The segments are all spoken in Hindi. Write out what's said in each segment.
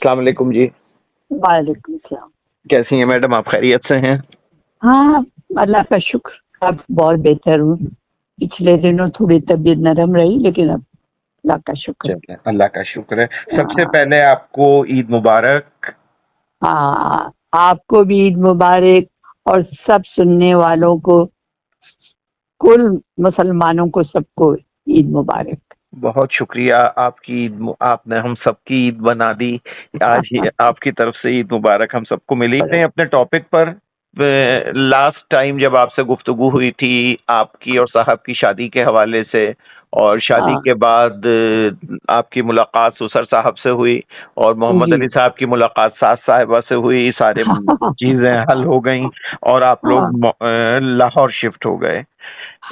अस्सलाम वालेकुम जी। वालेकुम सलाम। कैसी हैं मैडम, आप खैरियत से हैं? हाँ, अल्लाह का शुक्र, अब बहुत बेहतर हूँ। पिछले दिनों थोड़ी तबीयत नरम रही, लेकिन अब अल्लाह का शुक्र है। चलिए, अल्लाह का शुक्र है। सबसे हाँ, पहले आपको ईद मुबारक। हाँ, आपको भी ईद मुबारक और सब सुनने वालों को, कुल मुसलमानों को, सबको ईद मुबारक। बहुत शुक्रिया, आपकी आपने हम सबकी ईद बना दी। आज ही आपकी तरफ से ईद मुबारक हम सबको मिली। अपने टॉपिक पर लास्ट टाइम जब आपसे गुफ्तगू हुई थी आपकी और साहब की शादी के हवाले से, और शादी हाँ, के बाद आपकी मुलाकात सुसर साहब से हुई और मोहम्मद जी। अली साहब की मुलाकात सास साहिबा से हुई। सारे चीजें हल हो गई और आप लोग हाँ, लाहौर शिफ्ट हो गए।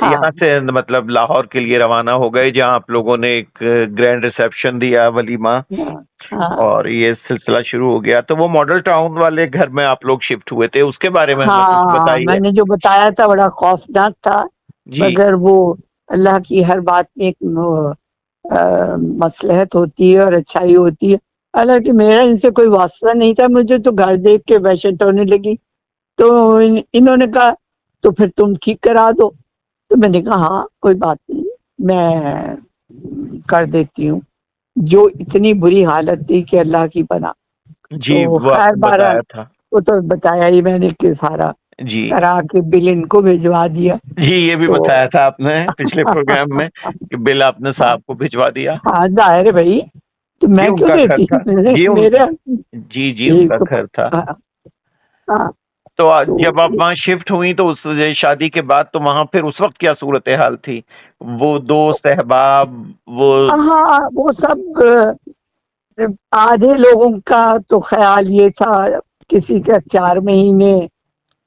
यहाँ हाँ, से मतलब लाहौर के लिए रवाना हो गए, जहाँ आप लोगों ने एक ग्रैंड रिसेप्शन दिया, वलीमा, हाँ, हाँ, और ये सिलसिला शुरू हो गया। तो वो मॉडल टाउन वाले घर में आप लोग शिफ्ट हुए थे, उसके बारे में हमें कुछ हाँ, बताइए। मैंने जो बताया था बड़ा खौफनाक था, जी। मगर वो अल्लाह की हर बात में एक मसलहत होती है और अच्छाई होती है। हालांकि मेरा इनसे कोई वास्ता नहीं था, मुझे तो घर देख के वहशत होने लगी। तो इन्होंने कहा तो फिर तुम ठीक करा दो। तो मैंने कहा हाँ, कोई बात नहीं, मैं कर देती हूँ। जो इतनी बुरी हालत थी कि अल्लाह की पनाह। जी, तो वो खैर आपने बहरहाल, बताया था। वो तो बताया ही मैंने कि सारा जी। करा के बिल इनको भिजवा दिया। जी, ये भी तो बताया था आपने पिछले प्रोग्राम में कि बिल आपने हाँ, साहब को भिजवा दिया। हाँ, जाहिर है भाई, तो जी, मैं क्यों उनका घर देती? था। मेरे जी मेरे जी जी, यही उनका तो। घर था। हाँ, हाँ, तो तो जब आप वहाँ शिफ्ट हुई तो उस शादी के बाद तो वहाँ फिर उस वक्त क्या सूरत हाल थी? वो दोस्त अहबाब, वो। हाँ, वो सब आधे लोगों का तो ख्याल ये था, किसी का 4 महीने,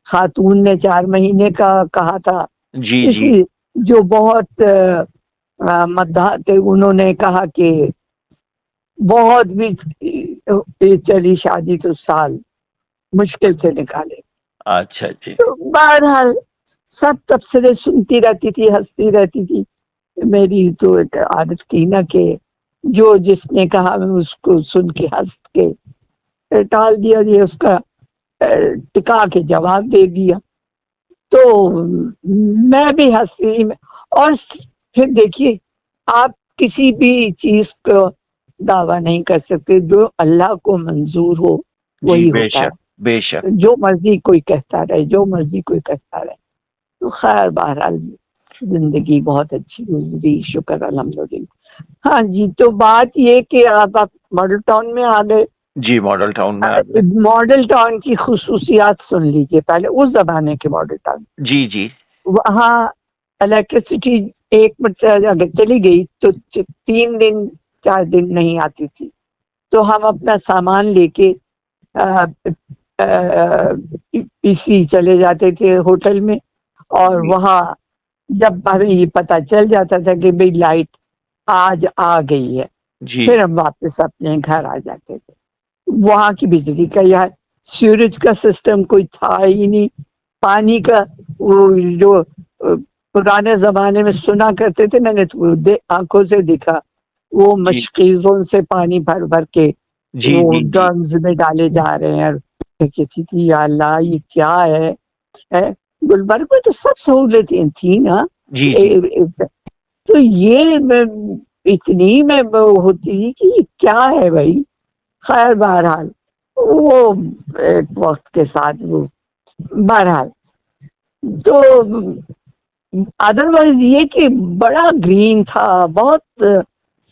खातून ने 4 महीने का कहा था। जी जी। किसी जो बहुत मद्दाह थे, उन्होंने कहा कि बहुत भी चली शादी तो साल मुश्किल से निकाले। अच्छा जी। तो बहरहाल सब तबसरे सुनती रहती थी, हंसती रहती थी। मेरी तो एक आदत थी ना कि जो जिसने कहा मैं उसको सुन के हंस के टाल दिया, ये उसका टिका के जवाब दे दिया। तो मैं भी हंसी और फिर देखिए, आप किसी भी चीज को दावा नहीं कर सकते, जो अल्लाह को मंजूर हो जी, वही होता बेशक है। बेशक। जो मर्जी कोई कहता रहे, जो मर्जी कोई कहता रहे। तो खैर बहरहाल जिंदगी बहुत अच्छी गुजरी, शुक्र अल्हम्दुलिल्लाह। हाँ जी, तो बात ये कि आप मॉडल टाउन में आ गए। जी, मॉडल टाउन में आ गए। मॉडल टाउन की खुसूसियात सुन लीजिए पहले, उस जमाने के मॉडल टाउन। जी जी। वहाँ इलेक्ट्रिसिटी एक मिनट अगर चली गई तो 3 दिन 4 दिन नहीं आती थी। तो हम अपना सामान लेके पीसी चले जाते थे होटल में, और जी वहाँ जब हमें ये पता चल जाता था कि भाई लाइट आज आ गई है, जी। फिर हम वापस अपने घर आ जाते थे। वहाँ की बिजली का या सीवरेज का सिस्टम कोई था ही नहीं। पानी का वो जो पुराने जमाने में सुना करते थे, मैंने तो आंखों से देखा, वो जी मशकीजों से पानी भर भर के जी। वो जी जी। ड्रम्स में डाले जा रहे हैं। कहती थी या अल्लाह, ये क्या है? गुलबर्ग में तो सब सहूलतें थी ना। जी जी। तो ये इतनी में वो होती थी कि ये क्या है भाई। खैर बहरहाल वो एक वक्त के साथ वो, बहरहाल, तो अदरवाइज ये कि बड़ा ग्रीन था, बहुत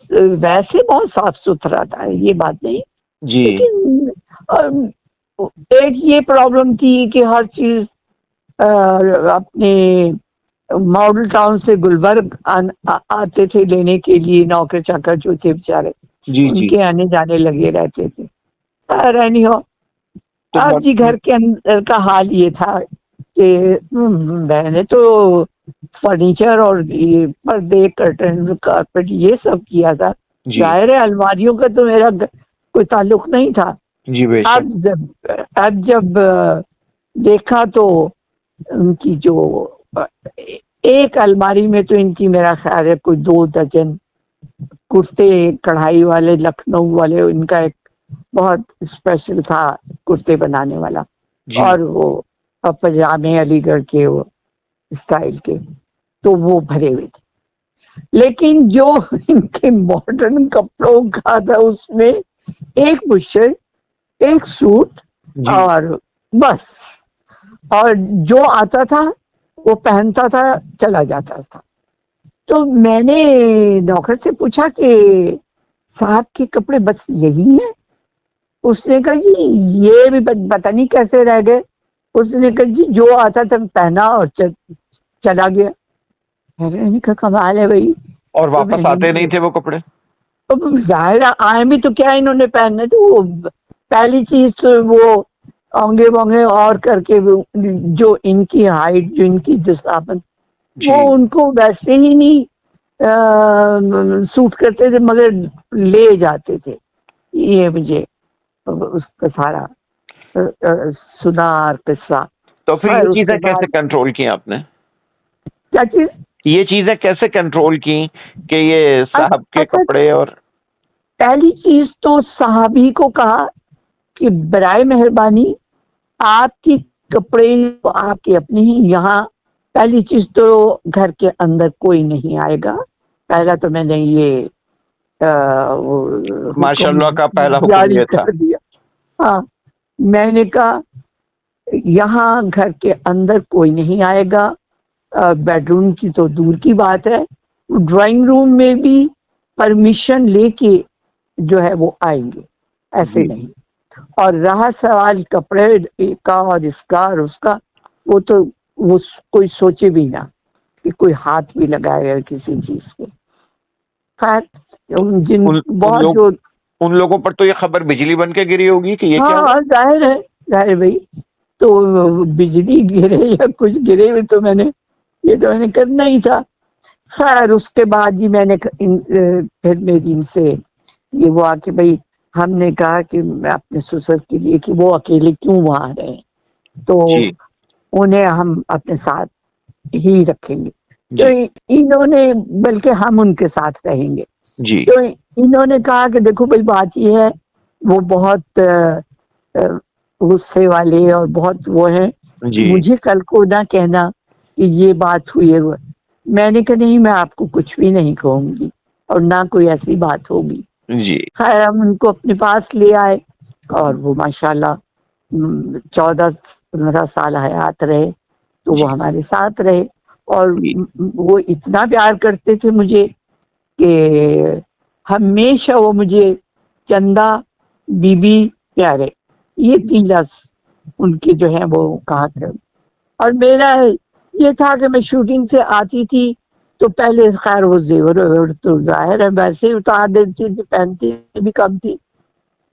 वैसे बहुत साफ सुथरा था, ये बात नहीं। जी लेकिन एक ये प्रॉब्लम थी कि हर चीज अपने मॉडल टाउन से गुलबर्ग आते थे लेने के लिए, नौकर चाकर जो थे बेचारे, जी। जी। उनके आने जाने लगे रहते थे। रहनी हो, तो अब जी घर के अंदर का हाल ये था कि मैंने तो फर्नीचर और ये पर्दे, कर्टन, कारपेट ये सब किया था। जी जाहिर है अलमारियों का तो मेरा कोई ताल्लुक नहीं था। जी, बेशक। अब जब देखा तो उनकी जो एक अलमारी में तो इनकी मेरा ख्याल है कोई 2 दर्जन कुर्ते, कढ़ाई वाले, लखनऊ वाले, इनका एक बहुत स्पेशल था, कुर्ते बनाने वाला, जी और वो पजामे अलीगढ़ के वो स्टाइल के, तो वो भरे हुए थे। लेकिन जो इनके मॉडर्न कपड़ों का था, उसमें एक बुशर्ट, एक सूट, जी और बस, और जो आता था वो पहनता था, चला जाता था। तो मैंने नौकर से पूछा कि साहब के कपड़े बस यही हैं? उसने कहा जी ये भी पता नहीं कैसे रह गए। उसने कहा जी जो आता था पहना और चला गया। मैंने कहा कमाल है भाई। और तो वापस आते नहीं थे वो कपड़े? तो जाहिर है, आए भी तो क्या इन्होंने पहनने, तो वो पहली चीज तो वो औंगे वोंगे और करके जो इनकी हाइट, जो इनकी जिस्मापन, वो जी उनको वैसे ही नहीं सूट करते थे, मगर ले जाते थे। ये मुझे उसका सारा सुना और किस्सा। तो फिर ये और चीजें उसके कैसे बाद कंट्रोल की आपने? क्या चीज? ये चीजें कैसे कंट्रोल की कि ये साहब के अच्छा, कपड़े? और पहली चीज तो साहबी को कहा कि बराए मेहरबानी आपकी कपड़े तो आपके अपने ही, यहाँ पहली चीज तो घर के अंदर कोई नहीं आएगा। पहला तो मैंने ये माशाल्लाह हुक्म का पहला हुक्म जारी ये था। कर दिया। हाँ, मैंने कहा यहाँ घर के अंदर कोई नहीं आएगा। बेडरूम की तो दूर की बात है, ड्राइंग रूम में भी परमिशन लेके जो है वो आएंगे, ऐसे जी नहीं। और रहा सवाल कपड़े का और इसका और उसका, वो तो वो कोई सोचे भी ना कि कोई हाथ भी लगाएगा किसी चीज पे। खैर, जिन उन उन बहुत लोग जो, उन लोगों पर तो ये खबर बिजली बन के गिरी होगी कि ये क्या हाँ हुआ। हाँ, जाहिर है भाई। तो बिजली गिरे या कुछ गिरे हुए, तो ये तो मैंने करना ही था। खैर उसके बाद जी मैंने फिर मेरी इनसे ये वो आके भाई, हमने कहा कि मैं अपने ससुर के लिए कि वो अकेले क्यों वहां रहे, तो जी उन्हें हम अपने साथ ही रखेंगे। तो जी इन्होंने, बल्कि हम उनके साथ रहेंगे। जी तो इन्होंने कहा कि देखो भाई बात ये है, वो बहुत गुस्से वाले और बहुत वो हैं, जी मुझे कल को ना कहना कि ये बात हुई है। मैंने कहा नहीं, मैं आपको कुछ भी नहीं कहूंगी और ना कोई ऐसी बात होगी। जी खैर हम उनको अपने पास ले आए, और वो माशाल्लाह 14-15 साल हयात रहे, तो वो जी हमारे साथ रहे। और जी वो इतना प्यार करते थे मुझे कि हमेशा वो मुझे चंदा, बीबी, प्यारे, ये 3 लफ्ज उनके जो है वो कहा थे। और मेरा ये था कि मैं शूटिंग से आती थी तो पहले खैर वो जेवर वेवर तो जाहिर है वैसे ही उतार देती थी, पहनती भी कम थी,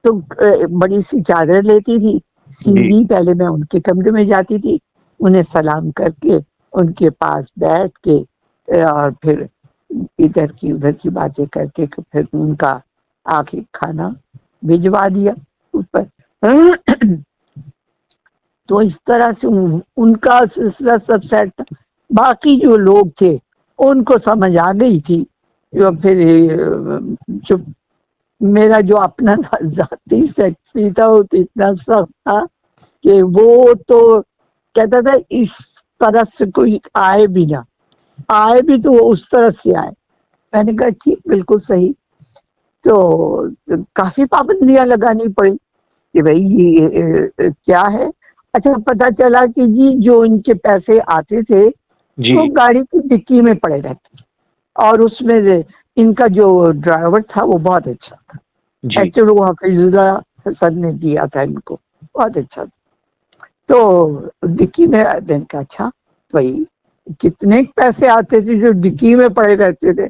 तो बड़ी सी चादर लेती थी, जी सीधी पहले मैं उनके कमरे में जाती थी, उन्हें सलाम करके उनके पास बैठ के और फिर इधर की उधर की बातें करके फिर उनका आके खाना भिजवा दिया ऊपर। तो इस तरह से उनका सिलसिला सब सेट था। बाकी जो लोग थे उनको समझ आ गई थी। जो फिर जो मेरा जो अपना जाती सेक्सी था वो तो इतना सख्त था कि वो तो कहता था इस तरह से कोई आए भी ना, आए भी तो वो उस तरह से आए। मैंने कहा ठीक, बिल्कुल सही। तो काफी पाबंदियां लगानी पड़ी कि भाई ये क्या है। अच्छा, पता चला कि जी जो इनके पैसे आते थे वो जी गाड़ी की डिक्की में पड़े रहते, और उसमें इनका जो ड्राइवर था वो बहुत अच्छा था। जी एक्चुअली वो हफीजुल्लाह हसन ने दिया था इनको, बहुत अच्छा था। तो डिक्की में मैंने कहा अच्छा भाई, कितने पैसे आते थे जो डिक्की में पड़े रहते थे।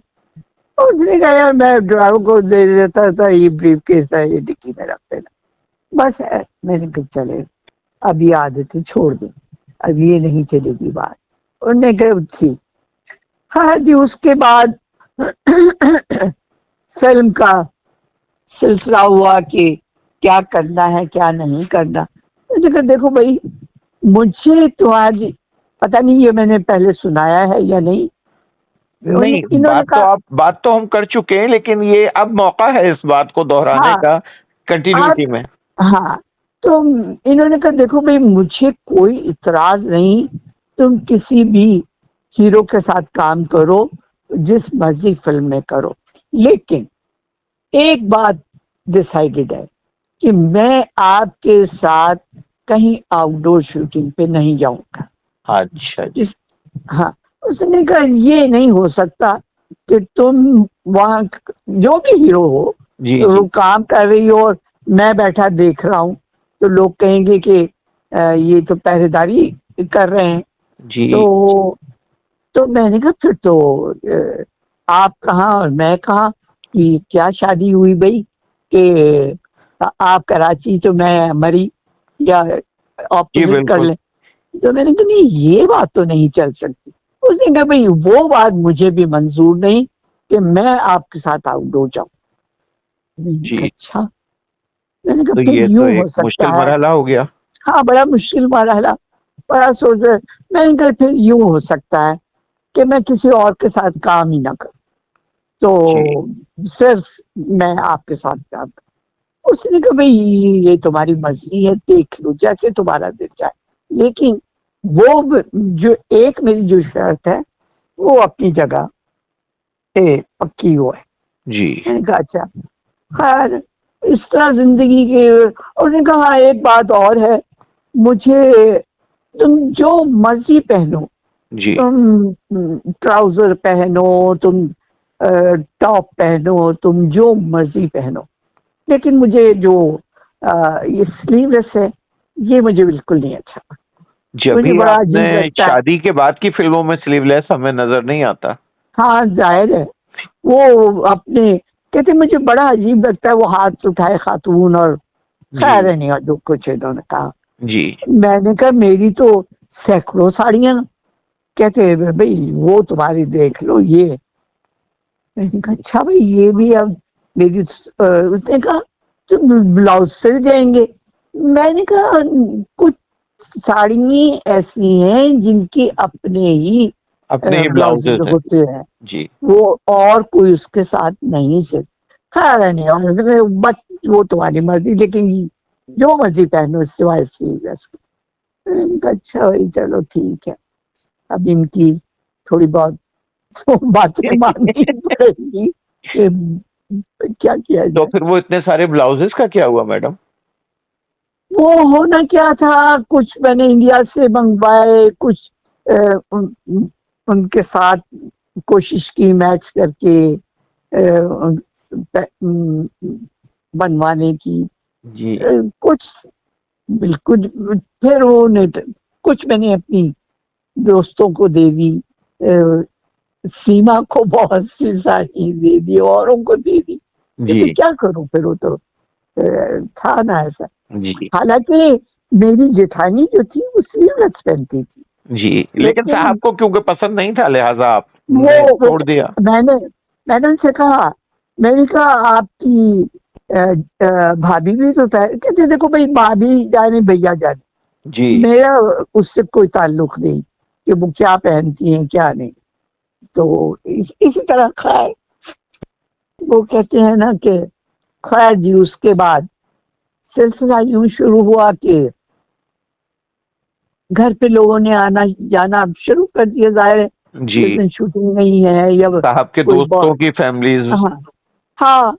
और उसने कहा यार मैं ड्राइवर को दे देता था, ये ब्रीफ केस है, ये डिक्की में रख देना, बस है। मैंने कहा चले, अब ये आदतें छोड़ दो, अब ये नहीं चलेगी बात। उन्होंने कहा ठीक। हाँ जी, उसके बाद फिल्म का सिलसिला हुआ कि क्या करना है क्या नहीं करना। मुझे कहा देखो भाई, मुझे तो आज पता नहीं ये मैंने पहले सुनाया है या नहीं। नहीं, इन्होंने कहा बात तो हम कर चुके हैं, लेकिन ये अब मौका है इस बात को दोहराने हाँ, का कंटिन्यूटी आप में। हाँ, तो इन्होंने कहा देखो भाई मुझे कोई इतराज नहीं, तुम किसी भी हीरो के साथ काम करो, जिस मर्जी फिल्म में करो, लेकिन एक बात डिसाइडेड है कि मैं आपके साथ कहीं आउटडोर शूटिंग पे नहीं जाऊंगा। अच्छा जी। हाँ, उसने कहा ये नहीं हो सकता कि तुम वहाँ जो भी हीरो हो, जी तो जी वो काम कर रही हो और मैं बैठा देख रहा हूँ, तो लोग कहेंगे कि ये तो पहरेदारी कर रहे हैं। जी। तो मैंने कहा फिर तो आप कहाँ और मैं कहाँ, कि क्या शादी हुई भाई कि आप कराची तो मैं मरी, या जी ऑपोजिट कर बिल्कुल। लें। तो मैंने कहा नहीं ये बात तो नहीं चल सकती। उसने कहा भाई वो बात मुझे भी मंजूर नहीं कि मैं आपके साथ आउटडोर जाऊं। मैंने कहा जी, अच्छा। मैंने कहा तो फिर ये तो यूं हो एक सकता मुश्किल है। मरहला हो गया। हाँ, बड़ा मुश्किल मरहला, बड़ा सोच रहे। मैंने कहा फिर यूं हो सकता है कि मैं किसी और के साथ काम ही ना करूं, जी तो सिर्फ मैं आपके साथ काम करूं। उसने कहा भाई ये तुम्हारी मर्जी है, देख लो जैसे तुम्हारा दिल चाहे, लेकिन जो एक मेरी जो शर्त है वो अपनी जगह पे पक्की हो है। जी मैंने कहा अच्छा। खैर इस तरह जिंदगी के। उसने कहा हाँ, एक बात और है, मुझे तुम जो मर्जी पहनो, जी तुम ट्राउजर पहनो, तुम टॉप पहनो, तुम जो मर्जी पहनो, लेकिन मुझे जो ये स्लीवलेस है ये मुझे बिल्कुल नहीं अच्छा, जब मुझे भी बड़ा आपने अजीब लगता है। शादी के बाद की फिल्मों में स्लीवलेस हमें नजर नहीं आता। हाँ जाहिर है, वो अपने कहते मुझे बड़ा अजीब लगता है वो हाथ उठाए खातून, और जी खैर नहीं, और जो कुछ इन्होंने कहा। जी मैंने कहा मेरी तो सैकड़ों साड़ियाँ। कहते भाई वो तुम्हारी देख लो ये। मैंने कहा अच्छा भाई ये भी अब मेरी उसने कहा तो ब्लाउज सिल जाएंगे। मैंने कहा कुछ साड़ियाँ ऐसी हैं जिनके अपने ही अपने ही ब्लाउजेज ब्लाउजेस हैं। होते हैं, जी वो और कोई उसके साथ नहीं सिल। खैर नहीं, और बस वो तुम्हारी मर्जी, लेकिन जो मर्जी पहनो सिवाय स्लीवलेस के। मैंने कहा अच्छा भाई चलो ठीक है, अब इनकी थोड़ी बहुत तो बातें माननी पड़ेगी कि क्या किया तो जाए। फिर वो इतने सारे ब्लाउजेस का क्या हुआ मैडम? वो होना क्या था, कुछ मैंने इंडिया से मंगवाए, कुछ अ, उनके साथ कोशिश की मैच करके बनवाने की। जी कुछ बिल्कुल, फिर वो कुछ मैंने अपनी दोस्तों को दे दी, सीमा को बहुत सी साड़ी दे दी, औरों को दे दी, जी लेकिन क्या करूं फिर वो तो था ना ऐसा। जी हालांकि मेरी जेठानी जो थी वो स्लीवलेस पहनती थी, जी, लेकिन लेकिन साहब को क्योंकि पसंद नहीं था लिहाजा आपने वो छोड़ दिया। मैंने मैंने उनसे कहा, मैंने कहा आपकी भाभी भी तो कहते देखो भाई भाभी जाने भैया जाने, जी मेरा उससे कोई ताल्लुक नहीं कि वो क्या पहनती हैं क्या नहीं। तो इसी तरह खैर वो कहते हैं ना कि खैर जी उसके बाद सिलसिला यूं शुरू हुआ कि घर पे लोगों ने आना जाना शुरू कर दिया, जाहिर है जी, जिस दिन शूटिंग नहीं है या साहब के कोई दोस्तों की फैमिलीज। हाँ हाँ,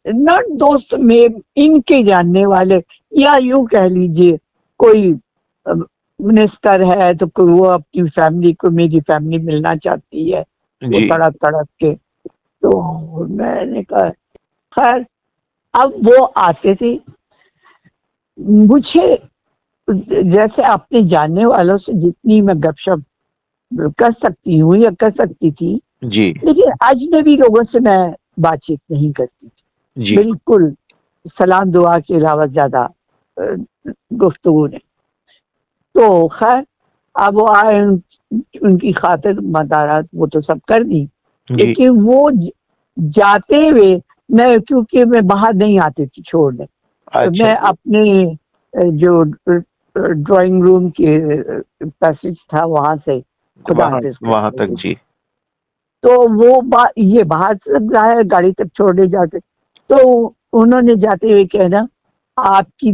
नॉट दोस्त में इनके जानने वाले, या यूं कह लीजिए कोई मिनिस्टर है तो कोई वो अपनी फैमिली को मेरी फैमिली मिलना चाहती है, वो जी तड़प तड़प के। तो मैंने कहा खैर, अब वो आते थे मुझे, जैसे अपने जानने वालों से जितनी मैं गपशप कर सकती हूँ या कर सकती थी, जी लेकिन अजनबी लोगों से मैं बातचीत नहीं करती थी जी बिल्कुल, सलाम दुआ के अलावा ज्यादा गुफ्तगू नहीं। तो खैर अब वो आए, उनकी खातिर मदारात वो तो सब कर दी, जी। लेकिन वो जाते हुए मैं, क्योंकि मैं बाहर नहीं आती थी छोड़ने, तो अच्छा मैं जी। अपने जो ड्राइंग रूम के पैसेज था वहां से खुदा वहाँ हाफिज वहाँ करते तक थे। जी। तो वो ये बाहर से जाए गाड़ी तक छोड़ने जाते, तो उन्होंने जाते हुए कहना आपकी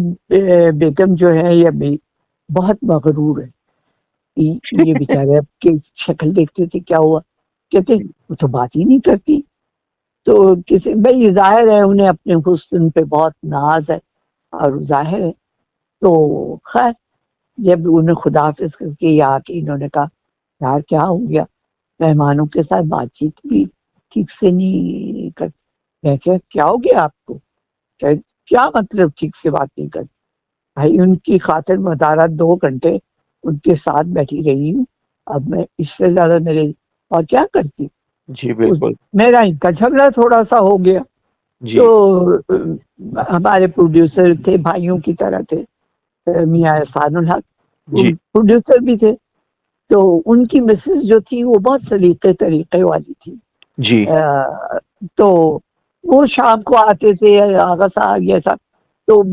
बेगम जो है ये भी बहुत मगरूर है। ये बेचारे अब के शक्ल देखते थे क्या हुआ, कहते वो तो बात ही नहीं करती। तो किसी भाई जाहिर है उन्हें अपने हुस्न पे बहुत नाज है और जाहिर है। तो खैर जब उन्हें खुदाफिज करके ये आके इन्होंने कहा यार क्या हो गया, मेहमानों के साथ बातचीत भी ठीक से नहीं कर। मैं क्या हो गया आपको, क्या मतलब ठीक से बात नहीं कर। भाई उनकी खातिर मदारा 2 घंटे उनके साथ बैठी रही हूँ, अब मैं इससे ज्यादा मेरे और क्या करती। जी बिल्कुल। मेरा इनका झगड़ा थोड़ा सा हो गया। जी तो हमारे प्रोड्यूसर थे, भाइयों की तरह थे, मियां एहसानुल हक जी प्रोड्यूसर भी थे। तो उनकी मिसेस जो थी वो बहुत सलीके तरीके वाली थी। जी तो वो शाम को आते थे, आगा साहब ये सब। तो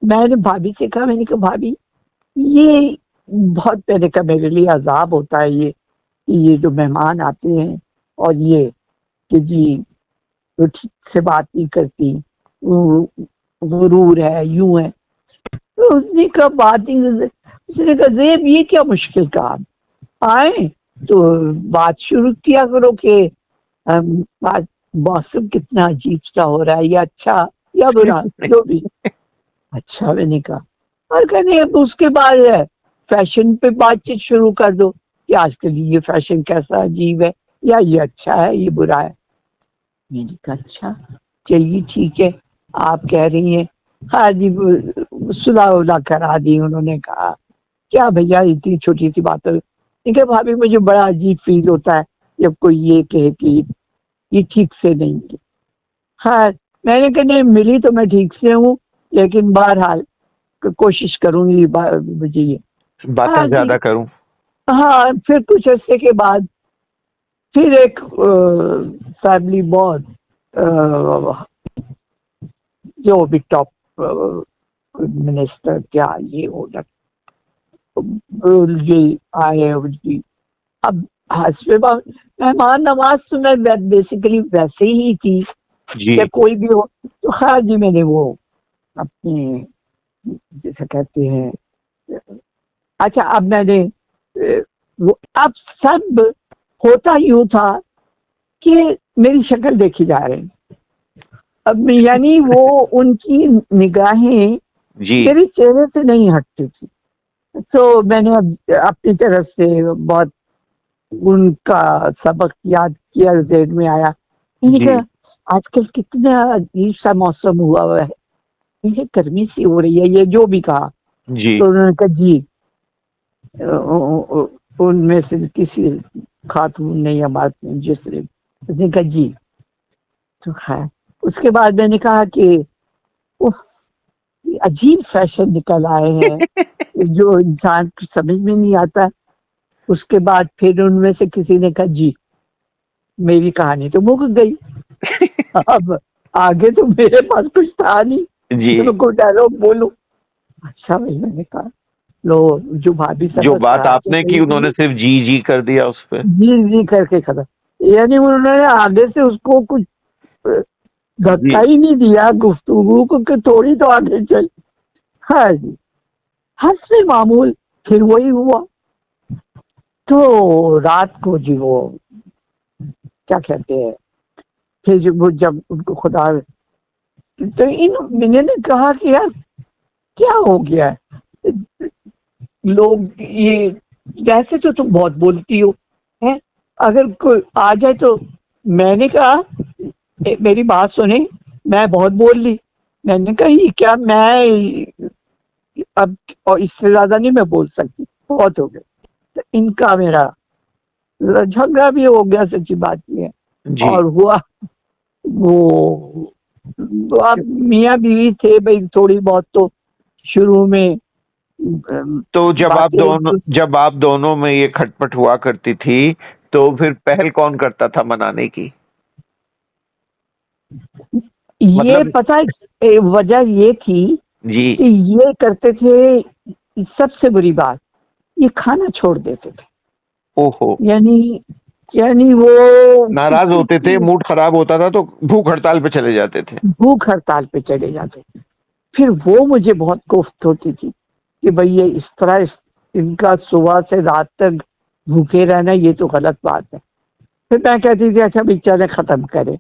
मैंने भाभी से कहा, मैंने कहा भाभी ये बहुत, मैंने कहा मेरे लिए अजाब होता है ये जो मेहमान आते हैं और ये कि जी तो ठीक से बात नहीं करती, गुरूर है, यूं है। तो उसने कहा बात नहीं, उसने कहा जेब ये क्या मुश्किल काम, आए तो बात शुरू किया करो कि बात मौसम कितना अजीब सा हो रहा है, या अच्छा या बुरा जो भी। अच्छा मैंने कहा, और कहने अब उसके बाद है फैशन पे बातचीत शुरू कर दो कि आजकल ये फैशन कैसा अजीब है, या ये अच्छा है ये बुरा है। मैंने कहा अच्छा चलिए ठीक है, आप कह रही हैं। हाँ जी सुलह उलह करा दी। उन्होंने कहा क्या भैया इतनी छोटी सी बात है। ठीक है भाभी मुझे बड़ा अजीब फील होता है जब कोई ये कहे कि ये ठीक से नहीं है। हाँ मैंने कहा नहीं मिली तो मैं ठीक से हूँ, लेकिन बहरहाल कोशिश करूंगी मुझे ये। बातें हाँ जी। ज्यादा करूं। हाँ फिर कुछ अर्से के बाद फिर एक फैमिली बहुत जो भी टॉप मिनिस्टर क्या ये हो जी आए जी। अब हस्बैंड मेहमान नवाज तो मैं बेसिकली वैसे ही थी जी या कोई भी हो। तो हाँ जी मैंने वो अपने जैसे कहते हैं, अच्छा अब मैंने वो अब सब होता यूं था कि मेरी शक्ल देखी जा रही। अब यानी वो उनकी निगाहें जी मेरे चेहरे से नहीं हटती थी। तो मैंने अब अपनी तरफ से बहुत उनका सबक याद किया, जेल में आया। मैंने जी कहा आजकल कितना अजीब सा मौसम हुआ है, ये गर्मी सी हो रही है, ये जो भी कहा। जी तो उन्होंने कहा जी उनमें से किसी खातून ने या बात ने जिसने, उसने कहा जी। तो है उसके बाद मैंने कहा कि उफ अजीब फैशन निकल आए हैं जो इंसान को समझ में नहीं आता। उसके बाद फिर उनमें से किसी ने कहा जी मेरी कहानी तो मुक गई। अब आगे तो मेरे पास कुछ था नहीं जी तो मैं कोई डायलॉग बोलूं। अच्छा भाई मैंने कहा लो जो भाभी जो सबक बात पढ़ा के आपने की गई उन्होंने थी, सिर्फ जी जी कर दिया उस पे। जी जी करके खत्म। यानी उन्होंने आगे से उसको कुछ धक्का जी ही नहीं दिया गुफ्तगू को कि थोड़ी तो आगे चल। हाँ जी हंसने मामूल फिर वही हुआ। तो रात को जी वो क्या कहते हैं, फिर जब उनको खुदा, तो इन मैंने कहा कि यार क्या हो गया है, लोग ये वैसे तो तुम बहुत बोलती हो है, अगर कोई आ जाए तो। मैंने कहा मेरी बात सुने, मैं बहुत बोल ली। मैंने कहा ये क्या, मैं अब और इससे ज्यादा नहीं मैं बोल सकती, बहुत हो गया। तो इनका मेरा झगड़ा भी हो गया, सच्ची बात ये है। जी और हुआ वो अब मियाँ बीवी थे भाई, थोड़ी बहुत तो शुरू में तो बातें। जब आप दोनों में ये खटपट हुआ करती थी तो फिर पहल कौन करता था मनाने की? ये मतलब पता है वजह ये थी जी कि ये करते थे, सबसे बुरी बात ये खाना छोड़ देते थे। ओहो यानी यानी वो नाराज होते थे, मूड खराब होता था तो भूख हड़ताल पे चले जाते थे। भूख हड़ताल पे चले जाते थे। फिर वो मुझे बहुत कोफ्त होती थी कि भाई ये इस तरह इनका सुबह से रात तक भूखे रहना ये तो गलत बात है। फिर मैं कहती थी अच्छा बेचारे खत्म करे।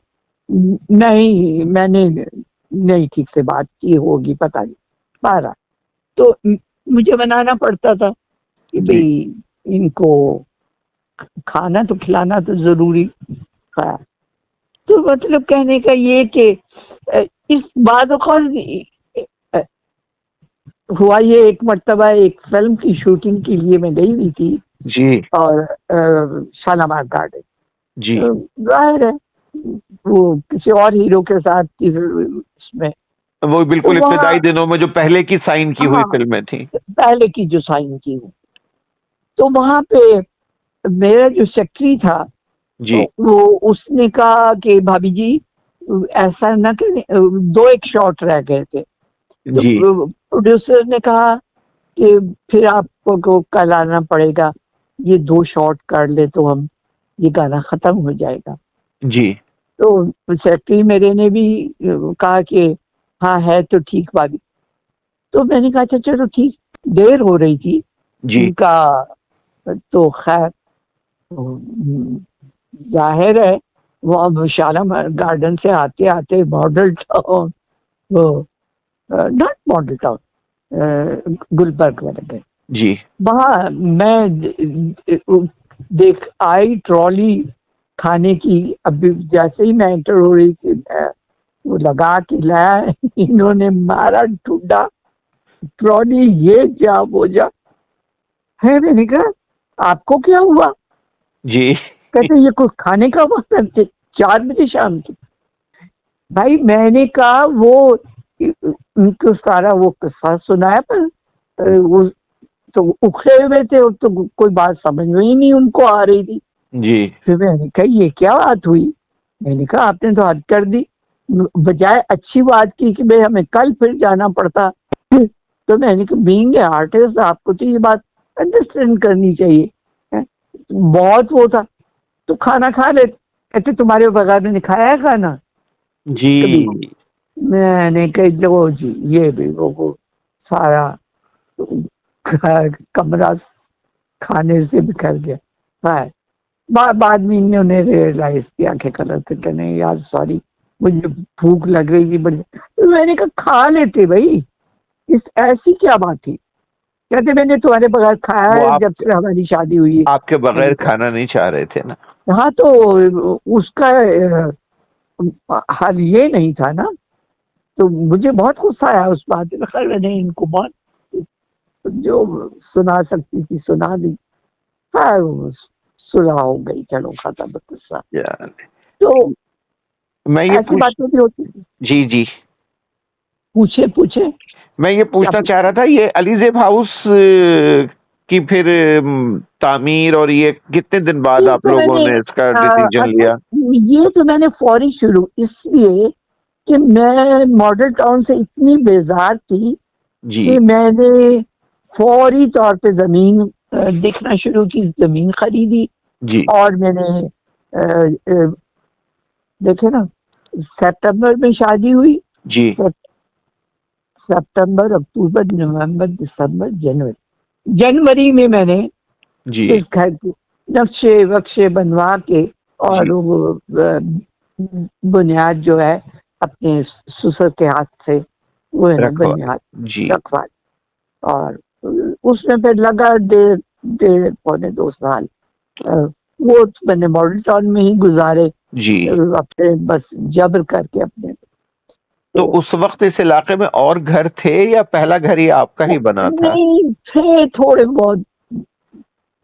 नहीं, मैंने नहीं ठीक से बात की होगी, पता नहीं, बारह। तो मुझे बनाना पड़ता था कि जी भाई इनको खाना तो खिलाना तो जरूरी है। तो मतलब कहने का ये कि इस बाद हुआ ये, एक मर्तबा एक फिल्म की शूटिंग के लिए मैं गई हुई थी जी और शालामार गार्डन, जी जाहिर है वो किसी और हीरो के साथ थी उसमें। वो तो बिल्कुल वहाँ, इब्तदाई दिनों में जो पहले की साइन की हुई हाँ, फिल्में थी। पहले की जो साइन की हुई, तो वहां पे मेरा जो सेक्रेटरी था जी वो उसने कहा कि भाभी जी ऐसा ना करें, दो एक शॉट रह गए थे। तो जी प्रोड्यूसर ने कहा कि फिर आपको को कल आना पड़ेगा, ये दो शॉट कर ले तो हम ये गाना खत्म हो जाएगा। जी तो सेक्रेटरी मेरे ने भी कहा कि हाँ है तो ठीक भाभी। तो मैंने कहा अच्छा चलो ठीक, देर हो रही थी जी इनका। तो खैर जाहिर है वो अब शालामार गार्डन से आते आते मॉडल टाउन, वो नॉट मॉडल टाउन, गुलबर्ग में गए। जी वहाँ मैं देख आई ट्रॉली खाने की। अभी जैसे ही मैं एंटर हो रही थी मैं वो लगा के लाया, इन्होंने मारा ठुड्डा, ट्रॉली ये जा वो जा है। मैंने कहा आपको क्या हुआ? जी कहते ये कुछ खाने का वक्त है 4 बजे शाम की। भाई मैंने कहा वो उनको सारा वो किस्सा सुनाया, पर वो तो उखड़े हुए थे और तो कोई बात समझ में ही नहीं उनको आ रही थी। जी फिर मैंने कहा ये क्या बात हुई? मैंने कहा आपने तो हद कर दी, बजाय अच्छी बात की कि भाई हमें कल फिर जाना पड़ता। तो मैंने कहा बीइंग ए आर्टिस्ट आपको तो ये बात अंडरस्टैंड करनी चाहिए है? बहुत वो था। तो खाना खा ले, कहते तुम्हारे बगैर ने खाया है खाना जी कभी? मैंने कही लो जी, ये भी वो सारा कमरा खाने से बिखर गया है। बाद में इन्होंने रियलाइज किया कि गलत है कि नहीं यार सॉरी, मुझे भूख लग रही थी बड़ी। तो मैंने कहा खा लेते भाई, इस ऐसी क्या बात थी? कहते मैंने तुम्हारे बगैर खाया वो है आप जब से हमारी शादी हुई है। आपके बगैर मैंने कहा खाना नहीं चाह रहे थे ना। हाँ, तो उसका हल ये नहीं था ना। तो मुझे बहुत गुस्सा आया उस बात में। खैर मैंने इनको बहुत जो सुना सकती थी सुना दी। हाँ सुलह हो गई, चलो खत्म गुस्सा। यार, तो मैं ये ऐसी पूछ बातें भी होती थी। जी जी पूछे पूछे मैं ये क्या पूछना चाह रहा पूछे? था, ये अलीजेब हाउस की फिर तामीर और ये कितने दिन बाद ये आप तो लोगों मैंने ने इसका डिसीजन अच्छा, लिया? ये तो मैंने फौरी शुरू इसलिए कि मैं मॉडल टाउन से इतनी बेजार थी जी कि मैंने फौरी तौर पे जमीन देखना शुरू की, जमीन खरीदी। जी और मैंने देखे ना, सितंबर में शादी हुई। जी सितंबर, अक्टूबर, नवंबर, दिसंबर, जनवरी, जनवरी में मैंने जी इस घर के नक्शे वक्शे बनवा के और जी वो बुनियाद जो है अपने ससुर के हाथ से वो है ना रखवा बुनियाद जी रखवा। और उसमें फिर लगा डेढ़ डेढ़ पौने 2 साल। वो तो मैंने मॉडल टाउन में ही गुजारे, जी अपने बस जबर करके अपने। तो तो उस वक्त इस इलाके में और घर थे या पहला घर ही आपका ही बना था? नहीं थे थोड़े बहुत,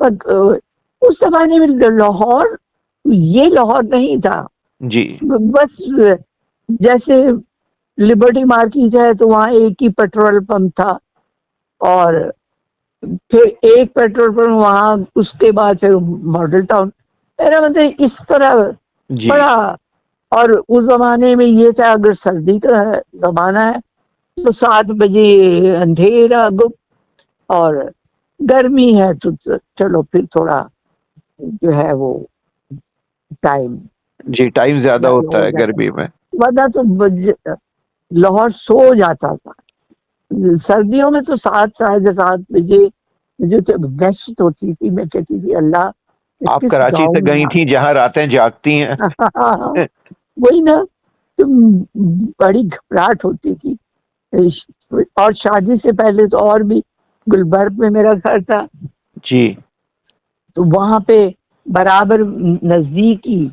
पर उस जमाने में लाहौर ये लाहौर नहीं था। जी बस जैसे लिबर्टी मार्केट है तो वहाँ एक ही पेट्रोल पंप था, और फिर एक पेट्रोल पंप वहाँ, उसके बाद फिर मॉडल टाउन। मेरा मतलब इस तरह जी बड़ा। और उस जमाने में ये था अगर सर्दी का जमाना है तो 7 बजे अंधेरा गुप्त, और गर्मी है तो चलो फिर थोड़ा जो है वो टाइम जी टाइम ज्यादा हो होता है जाता, गर्मी में। वरना तो लाहौर सो जाता था। सर्दियों में तो 7 साढ़े 7 बजे जो दहशत होती थी, मैं कहती थी अल्लाह आप किस कराची गांव से में गई आ थी जहां रातें जागती हैं। वही ना, तो बड़ी घबराहट होती थी। और शादी से पहले तो और भी गुलबर्ग में मेरा घर था, जी तो वहां पे बराबर नजदीक ही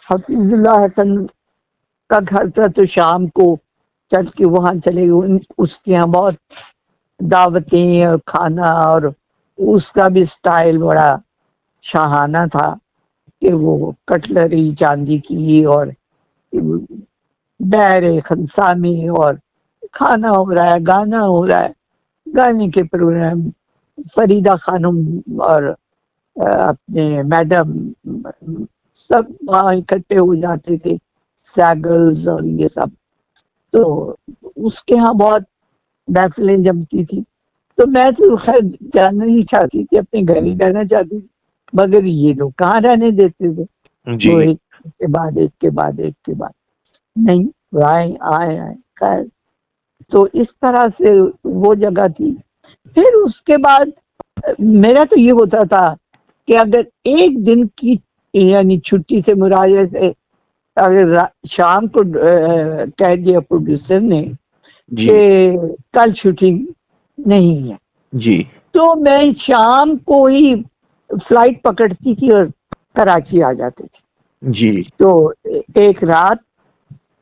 हफीजुल्लाह हसन का घर था, तो शाम को चल के वहां चले गए। उसके यहाँ बहुत दावतें और खाना, और उसका भी स्टाइल बड़ा शाहाना था कि वो कटलरी चांदी की, और डायरे खनसामी, और खाना हो रहा है, गाना हो रहा है, गाने के प्रोग्राम, फरीदा खानम और अपने मैडम सब वहाँ इकट्ठे हो जाते थे, सैगल्स और ये सब। तो उसके यहाँ बहुत महफिलें जमती थी। तो मैं तो खैर जाना नहीं चाहती थी, अपने घर ही रहना चाहती थी, मगर ये लोग कहाँ रहने देते थे। वो जी एक के बाद एक के बाद एक के बाद नहीं, आए आए आए खैर। तो इस तरह से वो जगह थी। फिर उसके बाद मेरा तो ये होता था कि अगर एक दिन की यानी छुट्टी से मुराद से, अगर शाम को कह दिया प्रोड्यूसर ने जी कि कल शूटिंग नहीं है, जी तो मैं शाम को ही फ्लाइट पकड़ती थी और कराची आ जाती थी। जी तो एक रात,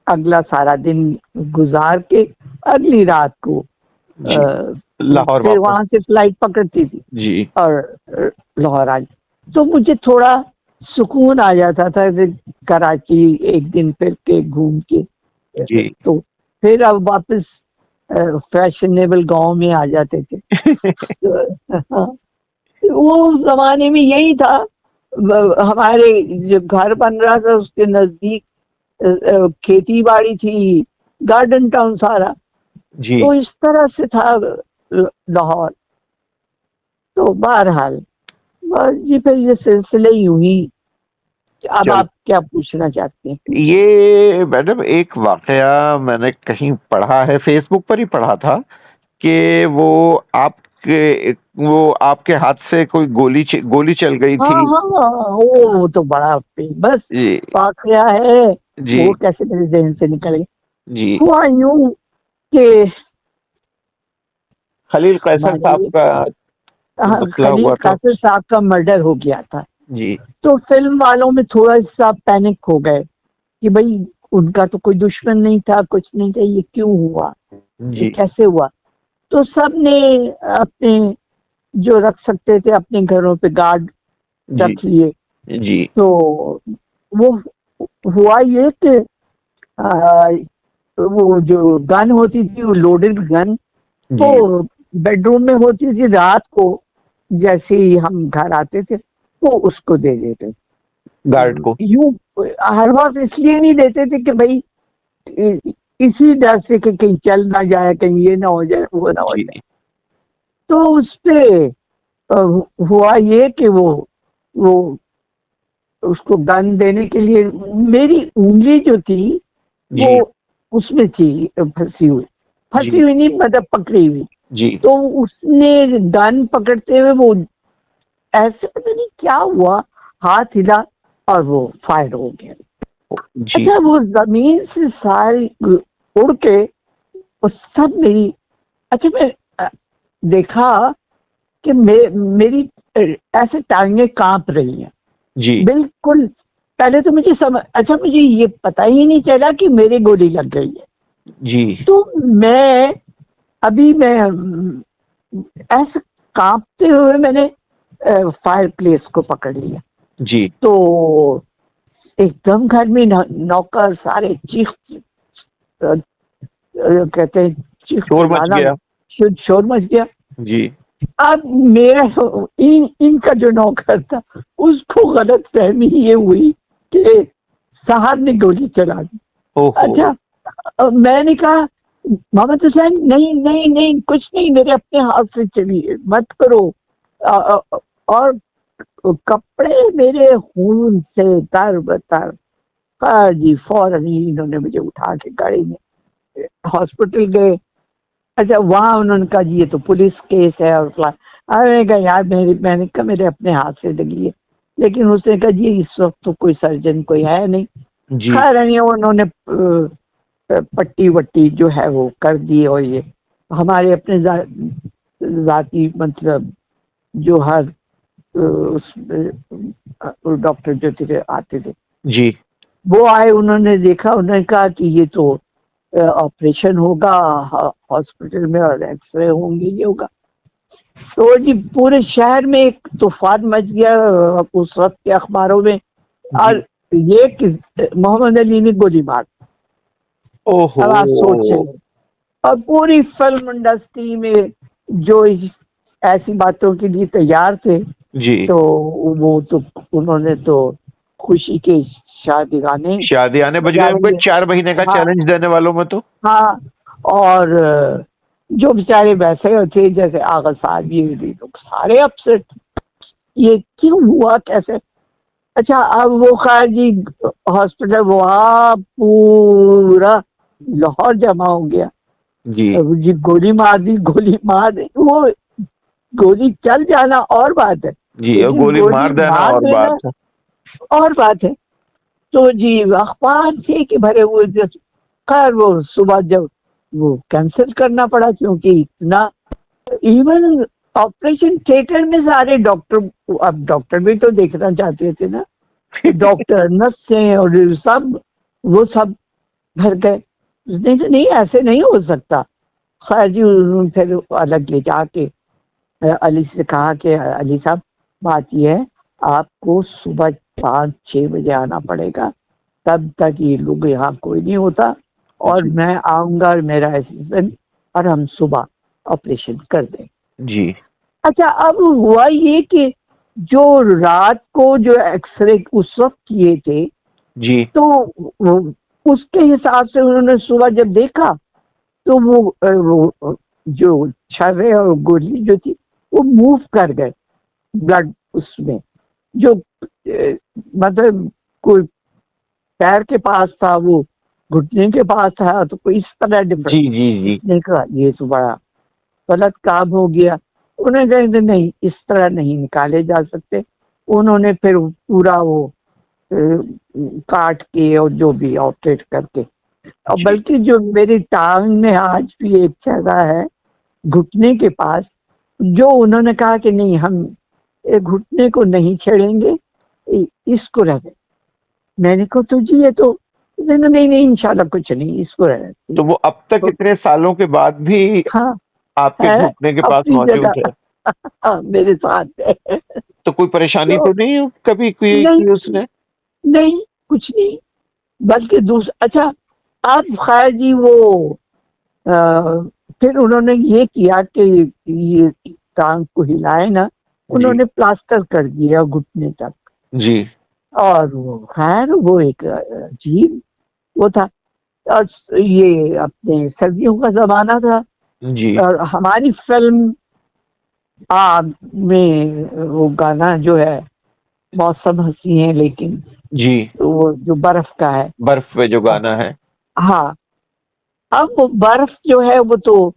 अगला सारा दिन गुजार के अगली रात को जी लाहौर फिर वापस। वहां से फ्लाइट पकड़ती थी जी और लाहौर आ। तो मुझे थोड़ा सुकून आ जाता था कि कराची एक दिन फिर के घूम के, जी तो फिर अब वापस फैशनेबल गांव में आ जाते थे। तो, वो जमाने में यही था। हमारे जो घर बन रहा था उसके नजदीक खेती बाड़ी थी, गार्डन टाउन सारा। जी तो इस तरह से था लाहौर। तो बहरहाल बस जी, फिर ये सिलसिले यूं ही। अब चल, आप क्या पूछना चाहते हैं, पूछिए। ये मैडम एक वाकया मैंने कहीं पढ़ा है, फेसबुक पर ही पढ़ा था कि वो आपके हाथ से कोई गोली चल गई हाँ थी। हाँ हाँ, वो तो बड़ा फेमस जी वाकया है। जी वो कैसे मेरे जहन से निकल गया। जी हुआ यूं कि खलील कैसर साहब हमारे का जो मसला खलील हुआ था। कासिर साहब का मर्डर हो गया था। जी तो फिल्म वालों में थोड़ा सा पैनिक हो गए कि भाई उनका तो कोई दुश्मन नहीं था, कुछ नहीं था, ये क्यों हुआ, ये जी कैसे हुआ। तो सब ने अपने जो रख सकते थे अपने घरों पे गार्ड जी रख लिए। जी तो वो हुआ ये कि आ, वो जो गन होती थी, वो लोडेड गन, जी वो बेडरूम में होती थी। रात को जैसे ही हम घर आते थे वो उसको दे देते। गार्ड को। यूं हर वक्त इसलिए नहीं देते थे कि भाई इसी डर से कि कहीं चल ना जाए, कहीं ये ना हो जाए, वो ना हो जी जाए। तो उस पे हुआ ये कि वो उसको गन देने के लिए मेरी उंगली जो थी वो जी उसमें थी, फंसी जी हुई नहीं, मतलब पकड़ी हुई। जी तो उसने गन पकड़ते हुए वो ऐसे पता नहीं क्या हुआ, हाथ हिला और वो फायर हो गया। जी अच्छा, वो जमीन से सारी उड़ के वो सब मेरी, अच्छा मैं देखा कि मेरी ऐसे टांगें कांप रही हैं जी बिल्कुल। पहले तो मुझे अच्छा मुझे ये पता ही नहीं चला कि मेरे गोली लग गई है। जी तो मैं मैं ऐसे कांपते हुए मैंने फायर प्लेस को पकड़ लिया। जी तो एकदम घर में नौकर सारे चीख कहते हैं, चीख शोर मच चिल्लाना, गया। शोर मच गया। जी अब मेरा इनका जो नौकर था उसको गलत फहमी ये हुई कि साहब ने गोली चला दी। ओहो। अच्छा, मैंने कहा मोहम्मद हुसैन, नहीं नहीं नहीं, कुछ नहीं, मेरे अपने हाथ से चली है, मत करो। और कपड़े मेरे खून से तर बतर। हाँ जी, फौरन ही इन्होंने मुझे उठा के गाड़ी में हॉस्पिटल गए। अच्छा, वहाँ उन्होंने कहा जी ये तो पुलिस केस है और मैंने कहा यार मैंने कहा मेरे अपने हाथ से लगी है, लेकिन उसने कहा जी इस वक्त तो कोई सर्जन कोई है नहीं। जी खैर नहीं, उन्होंने पट्टी वट्टी जो है वो कर दी, और ये हमारे अपने जाती मतलब जो हर उस डॉक्टर जो थे आते थे जी वो आए, उन्होंने देखा, उन्होंने कहा कि ये तो ऑपरेशन होगा हॉस्पिटल में और एक्सरे होंगे, ये होगा। तो जी पूरे शहर में एक तूफान मच गया उस वक्त के अखबारों में, जी। और ये कि मोहम्मद अली ने गोली मार। ओहो। अब आप सोचें, और पूरी फिल्म इंडस्ट्री में जो ऐसी बातों के लिए तैयार थे, जी। तो वो तो उन्होंने तो खुशी के शादी गाने शादी आने बज गए बजा उनको लिए। 4 महीने का हाँ चैलेंज देने वालों में तो। हाँ, और जो बेचारे वैसे थे जैसे आगा साहब, ये लोग सारे अपसेट, ये क्यों हुआ कैसे। अच्छा, अब वो खैर जी हॉस्पिटल वहाँ पूरा लाहौर जमा हो गया। जी अब जी गोली मार दी, वो गोली चल जाना और बात है, जी। और लेकिन गोली गोली मार देना मार और देना बात है। और बात है। तो जी अखबार थे कि भरे हुए थे। खैर वो सुबह जब वो कैंसिल करना पड़ा, क्योंकि इतना, इवन ऑपरेशन थिएटर में सारे डॉक्टर, अब डॉक्टर भी तो देखना चाहते थे ना, डॉक्टर नर्सें और सब, वो सब भर गए। नहीं तो नहीं, ऐसे नहीं हो सकता। खैर जी उन्होंने फिर अलग ले जाके अली से कहा कि अली साहब बात यह है, आपको सुबह 5-6 बजे आना पड़ेगा, तब तक ये लोग यहाँ कोई नहीं होता, और जी मैं आऊंगा और मेरा असिस्टेंट, और हम सुबह ऑपरेशन कर दें। जी अच्छा, अब हुआ ये कि जो रात को जो एक्सरे उस वक्त किए थे, जी तो उसके हिसाब से उन्होंने सुबह जब देखा, तो वो जो छर्रे और गोली जो थी वो मूव कर गए ब्लड उसमें, जो मतलब कोई पैर के पास था, वो घुटने के पास था, तो कोई इस तरह डिफरेंस। जी जी जी इसने कहा ये तो बड़ा गलत काम हो गया। उन्हें कहा नहीं, इस तरह नहीं निकाले जा सकते। उन्होंने फिर पूरा वो काट के और जो भी ऑपरेट करके, और जी बल्कि जो मेरी टांग में आज भी एक जगह है घुटने के पास, जो उन्होंने कहा कि नहीं हम घुटने को नहीं छेड़ेंगे, इसको रह दे। मैंने कहा तो जी ये तो, नहीं नहीं इंशाल्लाह कुछ नहीं, इसको रह दे। तो वो अब तक तो इतने सालों के बाद भी हाँ, आपके है घुटने के पास अपनी मौजूद है। जगह। हाँ, मेरे साथ है। तो कोई परेशानी तो तो नहीं कभी नहीं की उसने। नहीं, कुछ नहीं, बल्कि अच्छा, आप खैर जी वो अ, फिर उन्होंने ये किया कि ये टांग को हिलाए ना, जी उन्होंने प्लास्टर कर दिया घुटने तक। जी और वो खैर वो एक अजीब वो था। और ये अपने सर्दियों का जमाना था, जी और हमारी फिल्म आग में वो गाना जो है, मौसम हंसी है लेकिन, जी। तो वो जो बर्फ का है। बर्फ पे जो गाना है। हाँ, अब वो बर्फ जो है वो तो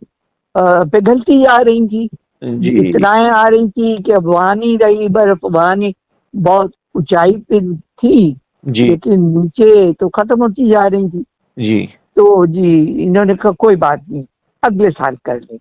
पिघलती आ रही थी, जी इतनाएं आ रही थी कि अब वहां नहीं रही बर्फ, वहां नहीं, बहुत ऊंचाई पे थी, जी लेकिन नीचे तो खत्म होती जा रही थी। जी तो जी इन्होंने कहा कोई बात नहीं, अगले साल कर ले।